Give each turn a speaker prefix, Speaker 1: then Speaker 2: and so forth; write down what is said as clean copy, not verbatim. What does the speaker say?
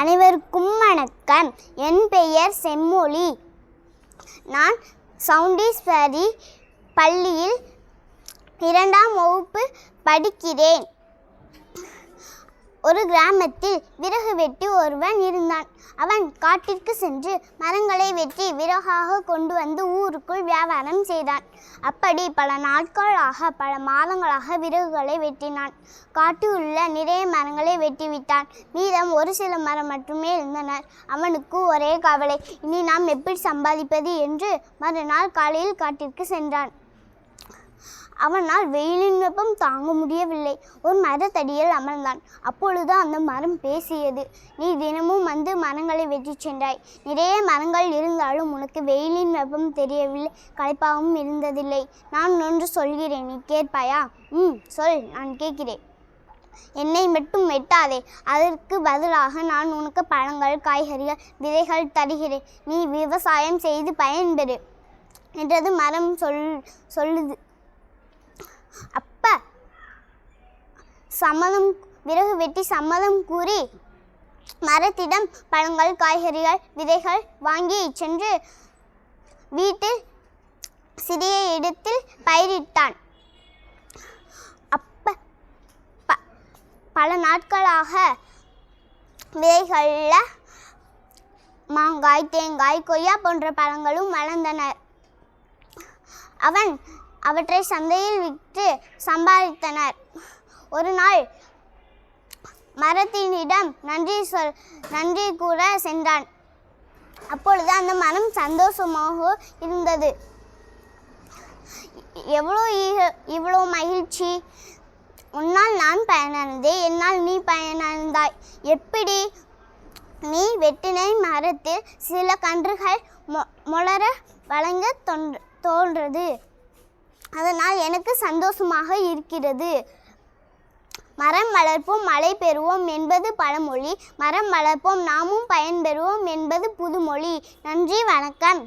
Speaker 1: அனைவருக்கும் வணக்கம். என் பெயர் செம்மொழி. நான் சவுண்டீஸ்வரி பள்ளியில் 2ஆம் வகுப்பு படிக்கிறேன். ஒரு கிராமத்தில் விறகு வெட்டி ஒருவன் இருந்தான். அவன் காட்டிற்கு சென்று மரங்களை வெட்டி விறகாக கொண்டு வந்து ஊருக்குள் வியாபாரம் செய்தான். அப்படி பல நாட்களாக பல மாதங்களாக விறகுகளை வெட்டினான். காட்டில் உள்ள நிறைய மரங்களை வெட்டிவிட்டான். மீதம் ஒரு சில மரம் மட்டுமே இருந்தனர். அவனுக்கு ஒரே கவலை, இனி நாம் எப்படி சம்பாதிப்பது என்று மறுநாள் காலையில் காட்டிற்கு சென்றான். அவனால் வெயிலின் வெப்பம் தாங்க முடியவில்லை. ஒரு மரத்தடியில் அமர்ந்தான். அப்பொழுது அந்த மரம் பேசியது. நீ தினமும் வந்து மரங்களை வெட்டி சென்றாய். நிறைய மரங்கள் இருந்தாலும் உனக்கு வெயிலின் வெப்பம் தெரியவில்லை, களைப்பாகவும் இருந்ததில்லை. நான் ஒன்று சொல்கிறேன், நீ கேட்பாயா? சொல், நான் கேட்கிறேன். என்னை மட்டும் வெட்டாதே, அதற்கு பதிலாக நான் உனக்கு பழங்கள், காய்கறிகள், விதைகள் தருகிறேன். நீ விவசாயம் செய்து பயன்பெறு என்றது மரம் சொல்லுது. அப்ப விறகு வெட்டி சம்மதம் கூறி மரத்திடம் பழங்கள், காய்கறிகள், விதைகள் வாங்கி சென்று வீட்டில் சிறிய இடத்தில் பயிரிட்டான். அப்ப பல நாட்களாக விதைகள்ல மாங்காய், தேங்காய், கொய்யா போன்ற பழங்களும் வளர்ந்தன. அவன் அவற்றை சந்தையில் விற்று சம்பாதித்தனர். ஒரு நாள் மரத்தினிடம் நன்றி கூற சென்றான். அப்பொழுது அந்த மரம் சந்தோஷமாக இருந்தது. இவ்வளோ மகிழ்ச்சி! உன்னால் நான் பயனடைந்தேன், என்னால் நீ பயனடைந்தாய். எப்படி? நீ வெட்டின மரத்தில் சில கன்றுகள் மொளர வழங்க தோன்றது. அதனால் எனக்கு சந்தோஷமாக இருக்கிறது. மரம் வளர்ப்போம், மழை பெறுவோம் என்பது பழமொழி. மரம் வளர்ப்போம், நாமும் பயன்பெறுவோம் என்பது புதுமொழி. நன்றி, வணக்கம்.